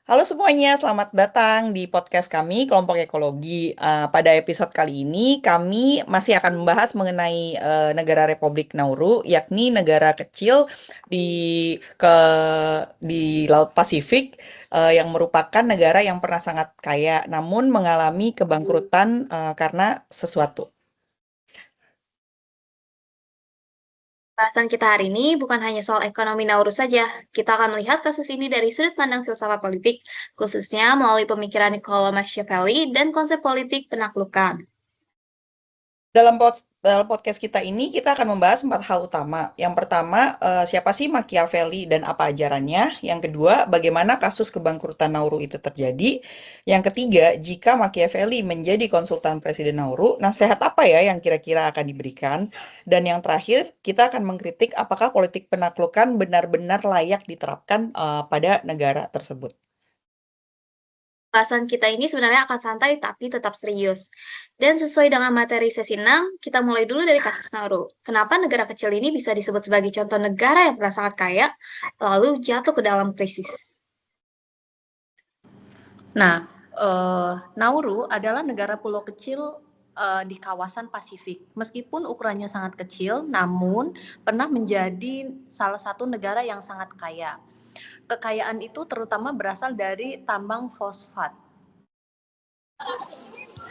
Halo semuanya, selamat datang di podcast kami, Kelompok Ekologi. Pada episode kali ini, kami masih akan membahas mengenai negara Republik Nauru, yakni negara kecil di ke di Laut Pasifik, yang merupakan negara yang pernah sangat kaya, namun mengalami kebangkrutan karena sesuatu. Bahasan kita hari ini bukan hanya soal ekonomi Nauru saja. Kita akan melihat kasus ini dari sudut pandang filsafat politik, khususnya melalui pemikiran Niccolo Machiavelli dan konsep politik penaklukan. Dalam podcast kita ini, kita akan membahas 4 hal utama. Yang pertama, siapa sih Machiavelli dan apa ajarannya? Yang kedua, bagaimana kasus kebangkrutan Nauru itu terjadi? Yang ketiga, jika Machiavelli menjadi konsultan Presiden Nauru, nasihat apa ya yang kira-kira akan diberikan? Dan yang terakhir, kita akan mengkritik apakah politik penaklukan benar-benar layak diterapkan pada negara tersebut. Bahasan kita ini sebenarnya akan santai tapi tetap serius. Dan sesuai dengan materi sesi 6, kita mulai dulu dari kasus Nauru. Kenapa negara kecil ini bisa disebut sebagai contoh negara yang pernah sangat kaya, lalu jatuh ke dalam krisis? Nah, Nauru adalah negara pulau kecil di kawasan Pasifik. Meskipun ukurannya sangat kecil, namun pernah menjadi salah satu negara yang sangat kaya. Kekayaan itu terutama berasal dari tambang fosfat.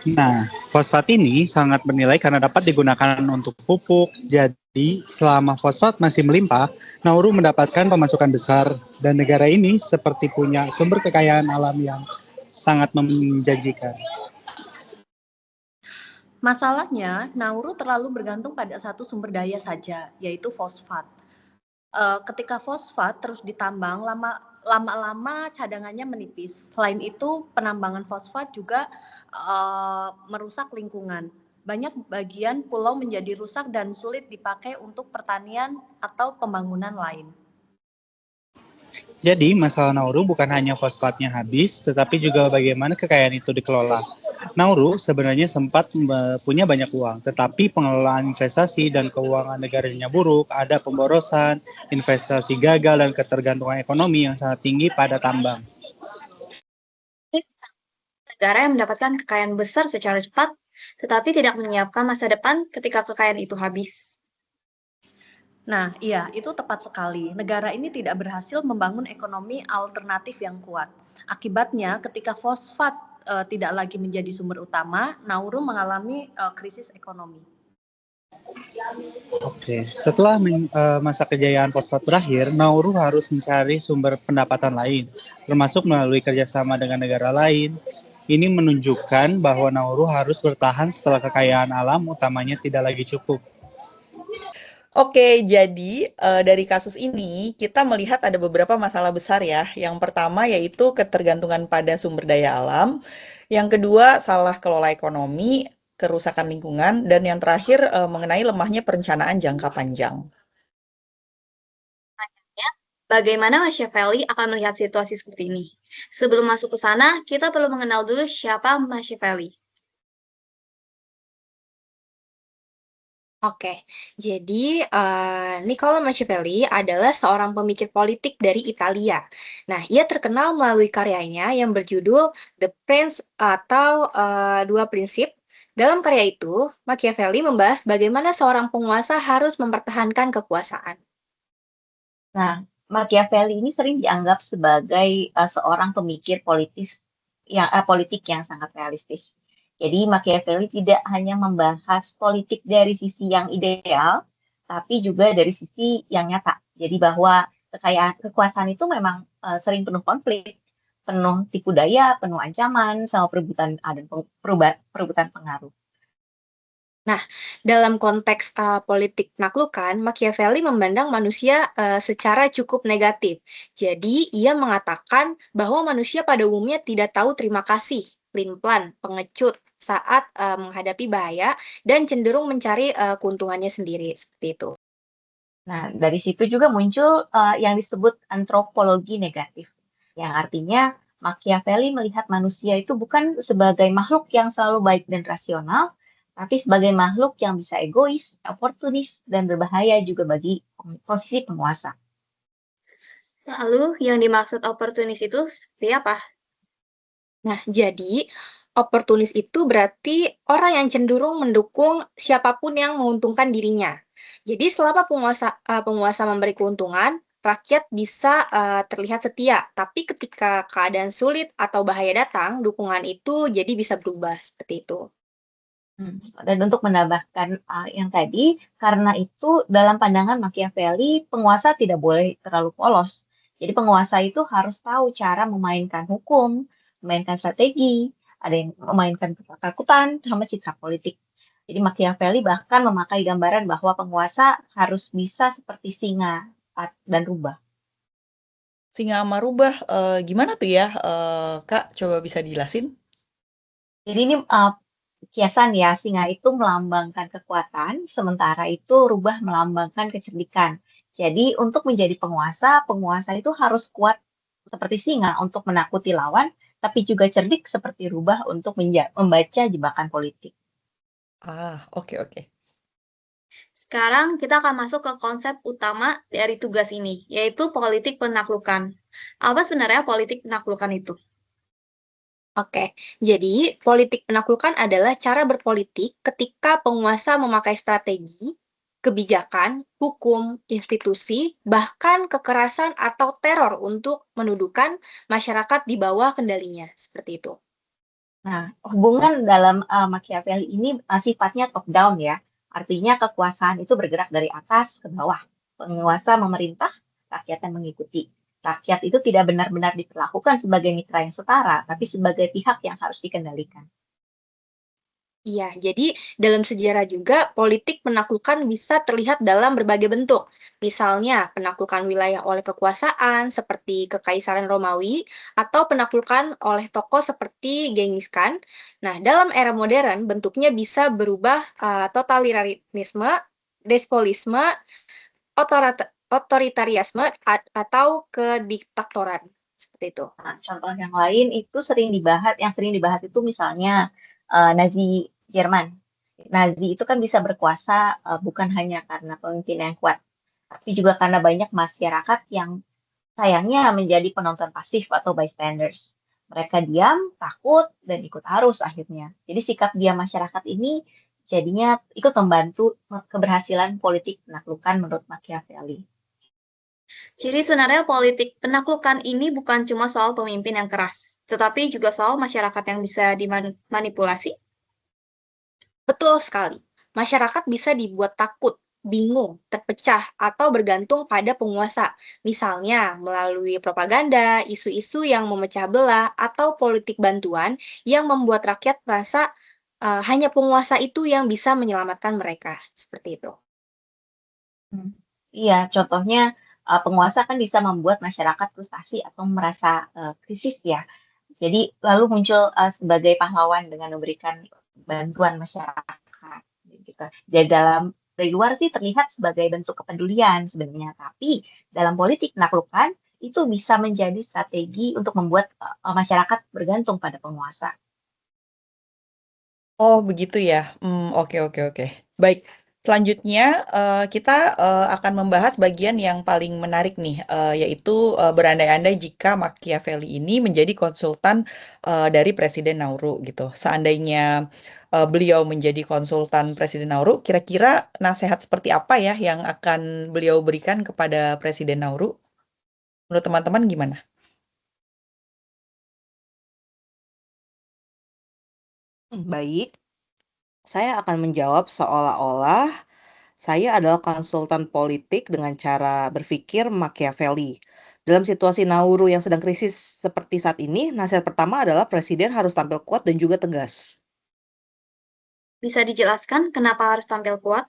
Nah, fosfat ini sangat bernilai karena dapat digunakan untuk pupuk. Jadi, selama fosfat masih melimpah, Nauru mendapatkan pemasukan besar dan negara ini seperti punya sumber kekayaan alam yang sangat menjanjikan. Masalahnya, Nauru terlalu bergantung pada satu sumber daya saja, yaitu fosfat. Ketika fosfat terus ditambang, lama-lama cadangannya menipis. Selain itu, penambangan fosfat juga merusak lingkungan. Banyak bagian pulau menjadi rusak dan sulit dipakai untuk pertanian atau pembangunan lain. Jadi, masalah Nauru bukan hanya fosfatnya habis, tetapi juga bagaimana kekayaan itu dikelola. Nauru sebenarnya sempat punya banyak uang, tetapi pengelolaan investasi dan keuangan negaranya buruk, ada pemborosan, investasi gagal, dan ketergantungan ekonomi yang sangat tinggi pada tambang. Negara yang mendapatkan kekayaan besar secara cepat, tetapi tidak menyiapkan masa depan ketika kekayaan itu habis. Nah, iya, itu tepat sekali. Negara ini tidak berhasil membangun ekonomi alternatif yang kuat. Akibatnya, ketika fosfat tidak lagi menjadi sumber utama, Nauru mengalami krisis ekonomi. Oke, setelah masa kejayaan fosfat berakhir, Nauru harus mencari sumber pendapatan lain, termasuk melalui kerjasama dengan negara lain. Ini menunjukkan bahwa Nauru harus bertahan setelah kekayaan alam utamanya tidak lagi cukup. Oke, jadi dari kasus ini kita melihat ada beberapa masalah besar ya. Yang pertama yaitu ketergantungan pada sumber daya alam. Yang kedua salah kelola ekonomi, kerusakan lingkungan, dan yang terakhir mengenai lemahnya perencanaan jangka panjang. Bagaimana Machiavelli akan melihat situasi seperti ini? Sebelum masuk ke sana, kita perlu mengenal dulu siapa Machiavelli. Oke, jadi Niccolo Machiavelli adalah seorang pemikir politik dari Italia. Nah, ia terkenal melalui karyanya yang berjudul The Prince atau Dua Prinsip. Dalam karya itu, Machiavelli membahas bagaimana seorang penguasa harus mempertahankan kekuasaan. Nah, Machiavelli ini sering dianggap sebagai seorang pemikir politik yang sangat realistis. Jadi Machiavelli tidak hanya membahas politik dari sisi yang ideal, tapi juga dari sisi yang nyata. Jadi bahwa kekuasaan itu memang sering penuh konflik, penuh tipu daya, penuh ancaman, sama perebutan pengaruh. Nah, dalam konteks politik penaklukan, Machiavelli memandang manusia secara cukup negatif. Jadi, ia mengatakan bahwa manusia pada umumnya tidak tahu terima kasih, pelin-pelan, pengecut saat menghadapi bahaya dan cenderung mencari keuntungannya sendiri, seperti itu. Nah, dari situ juga muncul yang disebut antropologi negatif, yang artinya Machiavelli melihat manusia itu bukan sebagai makhluk yang selalu baik dan rasional, tapi sebagai makhluk yang bisa egois, oportunis, dan berbahaya juga bagi posisi penguasa. Lalu, yang dimaksud oportunis itu seperti apa? Nah, jadi oportunis itu berarti orang yang cenderung mendukung siapapun yang menguntungkan dirinya. Jadi selama penguasa memberi keuntungan, rakyat bisa terlihat setia. Tapi ketika keadaan sulit atau bahaya datang, dukungan itu jadi bisa berubah seperti itu. Dan untuk menambahkan yang tadi, karena itu dalam pandangan Machiavelli, penguasa tidak boleh terlalu polos. Jadi penguasa itu harus tahu cara memainkan hukum, memainkan strategi, ada yang memainkan ketakutan sama citra politik. Jadi Machiavelli bahkan memakai gambaran bahwa penguasa harus bisa seperti singa dan rubah. Singa sama rubah, gimana tuh ya, Kak? Coba bisa dijelasin? Jadi ini kiasan ya, singa itu melambangkan kekuatan, sementara itu rubah melambangkan kecerdikan. Jadi untuk menjadi penguasa, penguasa itu harus kuat seperti singa untuk menakuti lawan, tapi juga cerdik seperti rubah untuk membaca jebakan politik. Oke, oke. Sekarang kita akan masuk ke konsep utama dari tugas ini, yaitu politik penaklukan. Apa sebenarnya politik penaklukan itu? Oke, jadi politik penaklukan adalah cara berpolitik ketika penguasa memakai strategi, kebijakan, hukum, institusi, bahkan kekerasan atau teror untuk mendudukan masyarakat di bawah kendalinya, seperti itu. Nah, hubungan dalam Machiavelli ini sifatnya top down ya. Artinya kekuasaan itu bergerak dari atas ke bawah. Penguasa memerintah, rakyat yang mengikuti. Rakyat itu tidak benar-benar diperlakukan sebagai mitra yang setara, tapi sebagai pihak yang harus dikendalikan. Iya, jadi dalam sejarah juga politik penaklukan bisa terlihat dalam berbagai bentuk. Misalnya penaklukan wilayah oleh kekuasaan seperti Kekaisaran Romawi atau penaklukan oleh tokoh seperti Genghis Khan. Nah, dalam era modern bentuknya bisa berubah totalitarisme, despotisme, otoritarianisme atau kediktatoran seperti itu. Nah, contoh yang lain itu yang sering dibahas itu misalnya Nazi Jerman. Nazi itu kan bisa berkuasa bukan hanya karena pemimpin yang kuat, tapi juga karena banyak masyarakat yang sayangnya menjadi penonton pasif atau bystanders. Mereka diam, takut, dan ikut arus akhirnya. Jadi sikap diam masyarakat ini jadinya ikut membantu keberhasilan politik penaklukan menurut Machiavelli. Jadi sebenarnya politik penaklukan ini bukan cuma soal pemimpin yang keras, tetapi juga soal masyarakat yang bisa dimanipulasi. Betul sekali. Masyarakat bisa dibuat takut, bingung, terpecah, atau bergantung pada penguasa. Misalnya melalui propaganda, isu-isu yang memecah belah, atau politik bantuan yang membuat rakyat merasa hanya penguasa itu yang bisa menyelamatkan mereka. Seperti itu. Iya, contohnya penguasa kan bisa membuat masyarakat frustasi atau merasa krisis ya. Jadi lalu muncul sebagai pahlawan dengan memberikan bantuan masyarakat gitu. Jadi dari luar sih terlihat sebagai bentuk kepedulian sebenarnya, tapi dalam politik penaklukan itu bisa menjadi strategi untuk membuat masyarakat bergantung pada penguasa. Oh, begitu ya. Oke, oke, oke. Baik, selanjutnya kita akan membahas bagian yang paling menarik nih, yaitu berandai-andai jika Machiavelli ini menjadi konsultan dari Presiden Nauru gitu. Seandainya beliau menjadi konsultan Presiden Nauru, kira-kira nasihat seperti apa ya yang akan beliau berikan kepada Presiden Nauru? Menurut teman-teman gimana? Baik, saya akan menjawab seolah-olah saya adalah konsultan politik dengan cara berpikir Machiavelli. Dalam situasi Nauru yang sedang krisis seperti saat ini, nasihat pertama adalah presiden harus tampil kuat dan juga tegas. Bisa dijelaskan kenapa harus tampil kuat?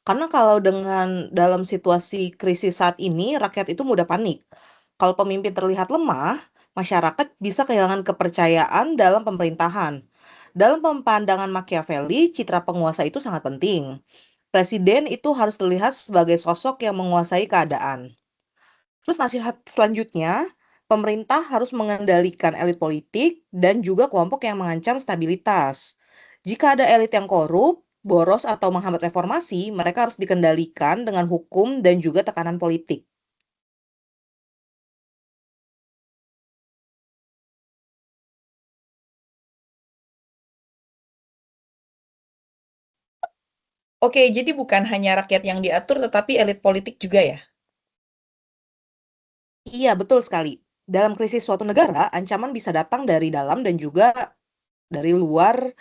Karena kalau dalam situasi krisis saat ini, rakyat itu mudah panik. Kalau pemimpin terlihat lemah, masyarakat bisa kehilangan kepercayaan dalam pemerintahan. Dalam pandangan Machiavelli, citra penguasa itu sangat penting. Presiden itu harus terlihat sebagai sosok yang menguasai keadaan. Terus nasihat selanjutnya, pemerintah harus mengendalikan elit politik dan juga kelompok yang mengancam stabilitas. Jika ada elit yang korup, boros atau menghambat reformasi, mereka harus dikendalikan dengan hukum dan juga tekanan politik. Oke, jadi bukan hanya rakyat yang diatur, tetapi elit politik juga ya? Iya, betul sekali. Dalam krisis suatu negara, ancaman bisa datang dari dalam dan juga dari luar.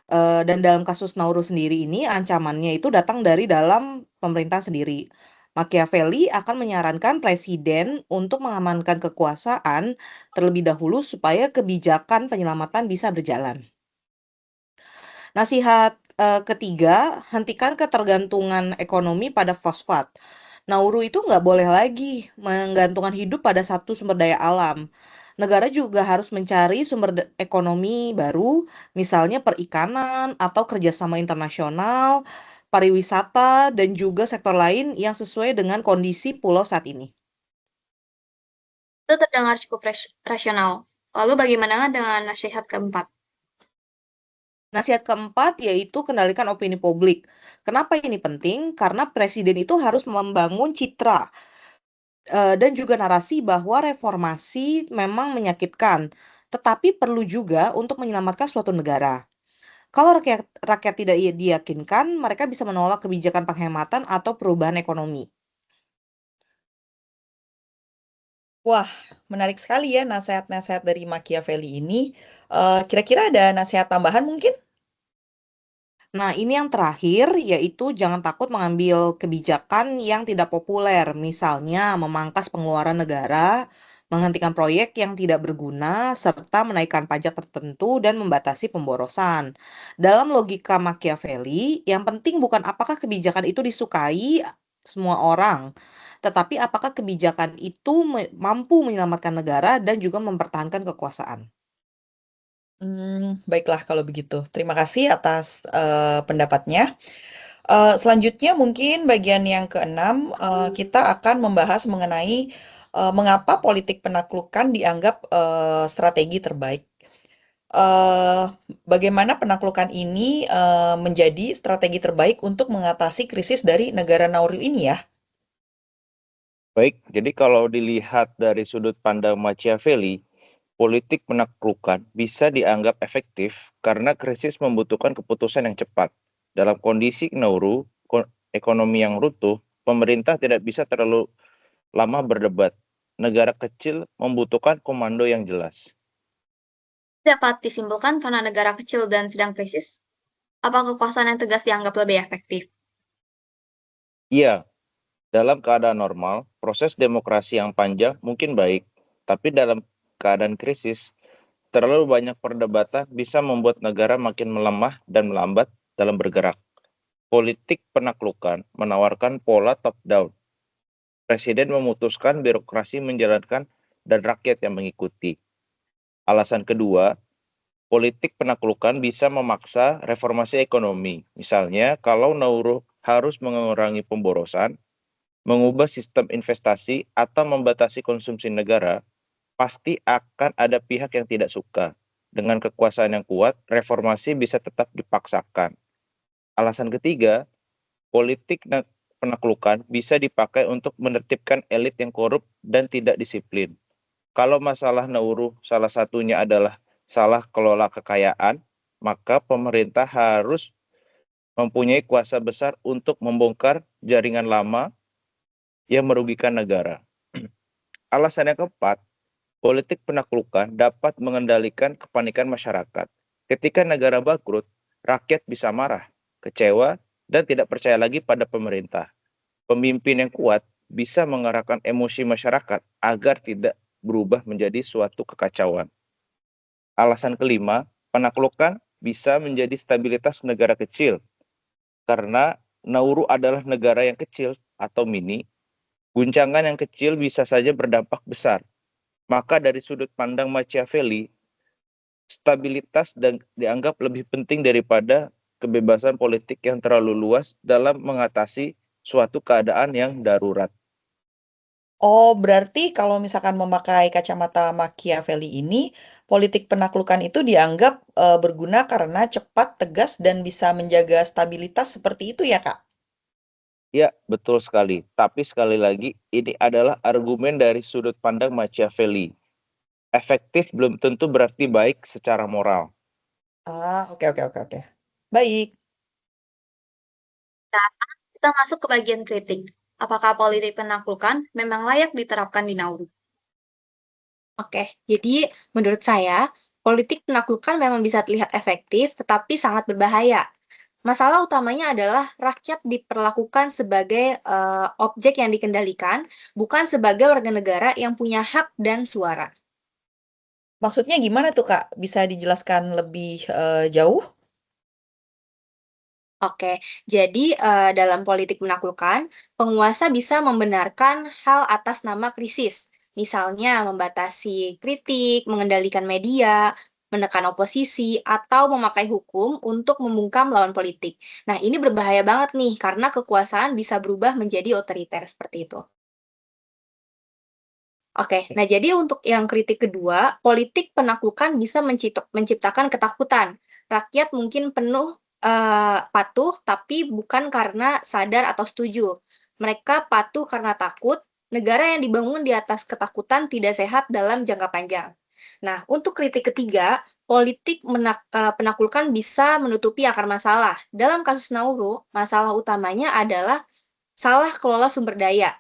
Dan dalam kasus Nauru sendiri ini, ancamannya itu datang dari dalam pemerintahan sendiri. Machiavelli akan menyarankan presiden untuk mengamankan kekuasaan terlebih dahulu supaya kebijakan penyelamatan bisa berjalan. Nasihat ketiga, hentikan ketergantungan ekonomi pada fosfat. Nauru itu nggak boleh lagi menggantungkan hidup pada satu sumber daya alam. Negara juga harus mencari sumber ekonomi baru, misalnya perikanan atau kerjasama internasional, pariwisata, dan juga sektor lain yang sesuai dengan kondisi pulau saat ini. Itu terdengar cukup rasional. Lalu bagaimana dengan nasihat keempat? Nasihat keempat yaitu kendalikan opini publik. Kenapa ini penting? Karena presiden itu harus membangun citra dan juga narasi bahwa reformasi memang menyakitkan, tetapi perlu juga untuk menyelamatkan suatu negara. Kalau rakyat tidak diyakinkan, mereka bisa menolak kebijakan penghematan atau perubahan ekonomi. Wah, menarik sekali ya nasihat-nasihat dari Machiavelli ini. Kira-kira ada nasihat tambahan mungkin? Nah, ini yang terakhir, yaitu jangan takut mengambil kebijakan yang tidak populer, misalnya memangkas pengeluaran negara, menghentikan proyek yang tidak berguna, serta menaikkan pajak tertentu dan membatasi pemborosan. Dalam logika Machiavelli, yang penting bukan apakah kebijakan itu disukai semua orang, tetapi apakah kebijakan itu mampu menyelamatkan negara dan juga mempertahankan kekuasaan. Baiklah kalau begitu. Terima kasih atas pendapatnya. Selanjutnya mungkin bagian yang keenam, kita akan membahas mengenai mengapa politik penaklukan dianggap strategi terbaik. Eh, Bagaimana penaklukan ini menjadi strategi terbaik untuk mengatasi krisis dari negara Nauru ini ya? Baik, jadi kalau dilihat dari sudut pandang Machiavelli, politik penaklukan bisa dianggap efektif karena krisis membutuhkan keputusan yang cepat. Dalam kondisi Nauru, ekonomi yang runtuh, pemerintah tidak bisa terlalu lama berdebat. Negara kecil membutuhkan komando yang jelas. Dapat disimpulkan karena negara kecil dan sedang krisis, apa kekuasaan yang tegas dianggap lebih efektif? Iya, dalam keadaan normal, proses demokrasi yang panjang mungkin baik, tapi dalam keadaan krisis, terlalu banyak perdebatan bisa membuat negara makin melemah dan melambat dalam bergerak. Politik penaklukan menawarkan pola top-down. Presiden memutuskan, birokrasi menjalankan, dan rakyat yang mengikuti. Alasan kedua, politik penaklukan bisa memaksa reformasi ekonomi. Misalnya, kalau Nauru harus mengurangi pemborosan, mengubah sistem investasi, atau membatasi konsumsi negara, pasti akan ada pihak yang tidak suka. Dengan kekuasaan yang kuat, reformasi bisa tetap dipaksakan. Alasan ketiga, politik penaklukan bisa dipakai untuk menertibkan elit yang korup dan tidak disiplin. Kalau masalah Nauru salah satunya adalah salah kelola kekayaan, maka pemerintah harus mempunyai kuasa besar untuk membongkar jaringan lama yang merugikan negara. Alasan yang keempat, politik penaklukan dapat mengendalikan kepanikan masyarakat. Ketika negara bangkrut, rakyat bisa marah, kecewa, dan tidak percaya lagi pada pemerintah. Pemimpin yang kuat bisa mengarahkan emosi masyarakat agar tidak berubah menjadi suatu kekacauan. Alasan kelima, penaklukan bisa menjadi stabilitas negara kecil. Karena Nauru adalah negara yang kecil atau mini, guncangan yang kecil bisa saja berdampak besar. Maka dari sudut pandang Machiavelli, stabilitas dianggap lebih penting daripada kebebasan politik yang terlalu luas dalam mengatasi suatu keadaan yang darurat. Oh, berarti kalau misalkan memakai kacamata Machiavelli ini, politik penaklukan itu dianggap berguna karena cepat, tegas, dan bisa menjaga stabilitas seperti itu ya, Kak? Ya, betul sekali. Tapi sekali lagi, ini adalah argumen dari sudut pandang Machiavelli. Efektif belum tentu berarti baik secara moral. Oke, oke, oke, oke. Baik. Nah, Kita masuk ke bagian kritik. Apakah politik penaklukan memang layak diterapkan di Nauru? Oke, jadi menurut saya, politik penaklukan memang bisa terlihat efektif, tetapi sangat berbahaya. Masalah utamanya adalah rakyat diperlakukan sebagai objek yang dikendalikan, bukan sebagai warga negara yang punya hak dan suara. Maksudnya gimana tuh, Kak? Bisa dijelaskan lebih jauh? Oke, jadi dalam politik penaklukan, penguasa bisa membenarkan hal atas nama krisis. Misalnya membatasi kritik, mengendalikan media, menekan oposisi, atau memakai hukum untuk membungkam lawan politik. Nah, ini berbahaya banget nih, karena kekuasaan bisa berubah menjadi otoriter seperti itu. Oke, nah jadi untuk yang kritik kedua, politik penaklukan bisa menciptakan ketakutan. Rakyat mungkin penuh patuh, tapi bukan karena sadar atau setuju. Mereka patuh karena takut. Negara yang dibangun di atas ketakutan tidak sehat dalam jangka panjang. Nah, untuk kritik ketiga, politik penaklukan bisa menutupi akar masalah. Dalam kasus Nauru, masalah utamanya adalah salah kelola sumber daya,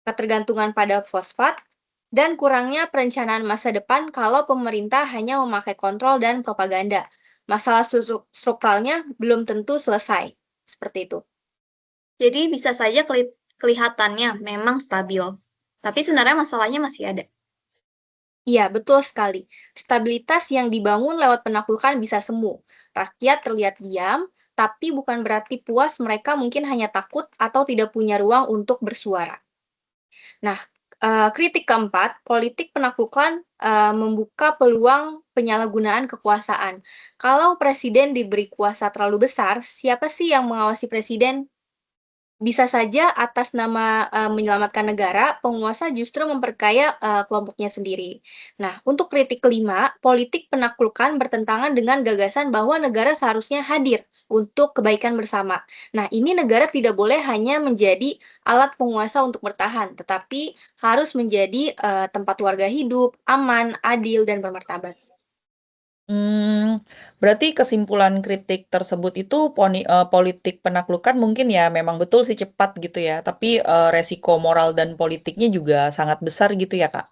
ketergantungan pada fosfat, dan kurangnya perencanaan masa depan kalau pemerintah hanya memakai kontrol dan propaganda. Masalah strukturalnya belum tentu selesai. Seperti itu. Jadi bisa saja kelihatannya memang stabil, tapi sebenarnya masalahnya masih ada. Iya, betul sekali. Stabilitas yang dibangun lewat penaklukan bisa semu. Rakyat terlihat diam, tapi bukan berarti puas, mereka mungkin hanya takut atau tidak punya ruang untuk bersuara. Nah, kritik keempat, politik penaklukan membuka peluang penyalahgunaan kekuasaan. Kalau presiden diberi kuasa terlalu besar, siapa sih yang mengawasi presiden? Bisa saja atas nama menyelamatkan negara, penguasa justru memperkaya kelompoknya sendiri. Nah, untuk kritik kelima, politik penaklukan bertentangan dengan gagasan bahwa negara seharusnya hadir untuk kebaikan bersama. Nah, ini negara tidak boleh hanya menjadi alat penguasa untuk bertahan, tetapi harus menjadi tempat warga hidup, aman, adil, dan bermartabat. Berarti kesimpulan kritik tersebut itu politik penaklukan mungkin ya memang betul sih cepat gitu ya, tapi resiko moral dan politiknya juga sangat besar gitu ya, Kak?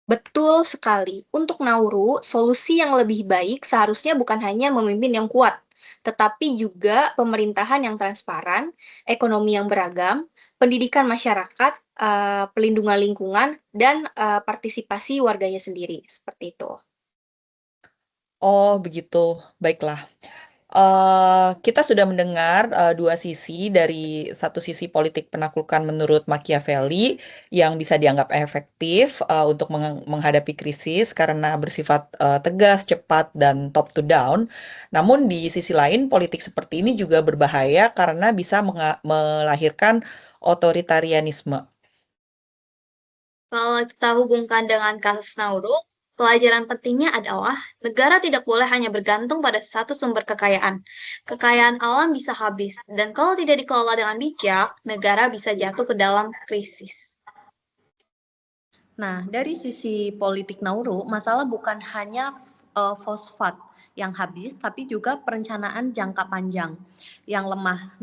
Betul sekali. Untuk Nauru, solusi yang lebih baik seharusnya bukan hanya memimpin yang kuat, tetapi juga pemerintahan yang transparan, ekonomi yang beragam, pendidikan masyarakat, pelindungan lingkungan, dan partisipasi warganya sendiri. Seperti itu. Oh, begitu. Baiklah. Kita sudah mendengar dua sisi, dari satu sisi politik penaklukan menurut Machiavelli yang bisa dianggap efektif untuk menghadapi krisis karena bersifat tegas, cepat, dan top to down. Namun di sisi lain, politik seperti ini juga berbahaya karena bisa melahirkan otoritarianisme. Kalau kita hubungkan dengan kasus Nauru, pelajaran pentingnya adalah negara tidak boleh hanya bergantung pada satu sumber kekayaan. Kekayaan alam bisa habis, dan kalau tidak dikelola dengan bijak, negara bisa jatuh ke dalam krisis. Nah, dari sisi politik Nauru, masalah bukan hanya fosfat yang habis, tapi juga perencanaan jangka panjang yang lemah.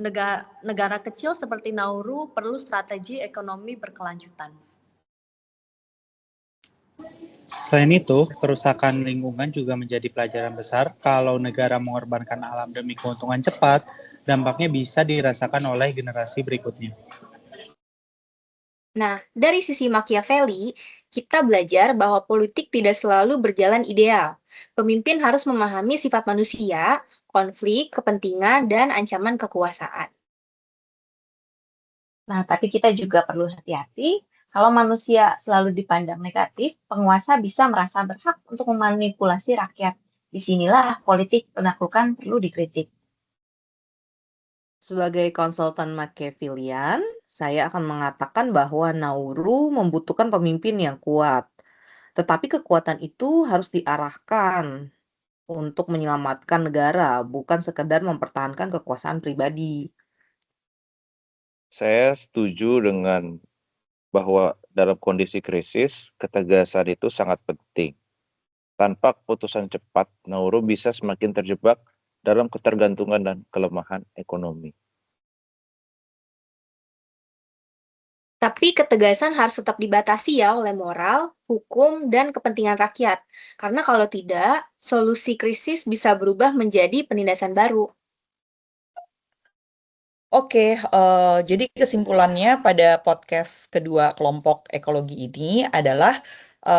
Negara kecil seperti Nauru perlu strategi ekonomi berkelanjutan. Selain itu, kerusakan lingkungan juga menjadi pelajaran besar. Kalau negara mengorbankan alam demi keuntungan cepat, dampaknya bisa dirasakan oleh generasi berikutnya. Nah, dari sisi Machiavelli, kita belajar bahwa politik tidak selalu berjalan ideal. Pemimpin harus memahami sifat manusia, konflik, kepentingan, dan ancaman kekuasaan. Nah, tapi kita juga perlu hati-hati. Kalau manusia selalu dipandang negatif, penguasa bisa merasa berhak untuk memanipulasi rakyat. Disinilah politik penaklukan perlu dikritik. Sebagai konsultan Machiavellian, saya akan mengatakan bahwa Nauru membutuhkan pemimpin yang kuat. Tetapi kekuatan itu harus diarahkan untuk menyelamatkan negara, bukan sekedar mempertahankan kekuasaan pribadi. Saya setuju dengan bahwa dalam kondisi krisis, ketegasan itu sangat penting. Tanpa keputusan cepat, Nauru bisa semakin terjebak dalam ketergantungan dan kelemahan ekonomi. Tapi ketegasan harus tetap dibatasi ya oleh moral, hukum, dan kepentingan rakyat. Karena kalau tidak, solusi krisis bisa berubah menjadi penindasan baru. Oke, jadi kesimpulannya pada podcast kedua kelompok ekologi ini adalah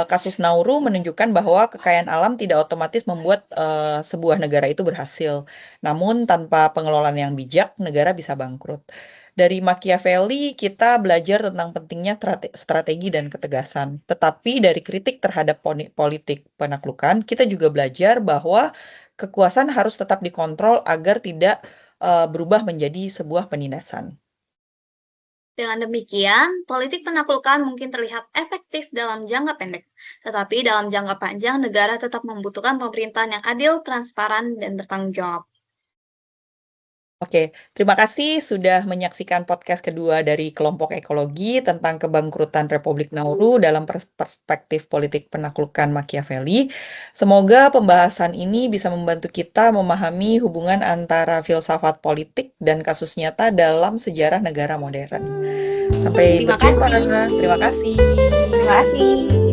kasus Nauru menunjukkan bahwa kekayaan alam tidak otomatis membuat sebuah negara itu berhasil. Namun tanpa pengelolaan yang bijak, negara bisa bangkrut. Dari Machiavelli, kita belajar tentang pentingnya strategi dan ketegasan. Tetapi dari kritik terhadap politik penaklukan, kita juga belajar bahwa kekuasaan harus tetap dikontrol agar tidak berubah menjadi sebuah penindasan. Dengan demikian, politik penaklukan mungkin terlihat efektif dalam jangka pendek, tetapi dalam jangka panjang negara tetap membutuhkan pemerintahan yang adil, transparan, dan bertanggung jawab. Oke, terima kasih sudah menyaksikan podcast kedua dari kelompok ekologi tentang kebangkrutan Republik Nauru dalam perspektif politik penaklukan Machiavelli. Semoga pembahasan ini bisa membantu kita memahami hubungan antara filsafat politik dan kasus nyata dalam sejarah negara modern. Sampai Terima berjumpa. kasih. Terima kasih. Terima kasih.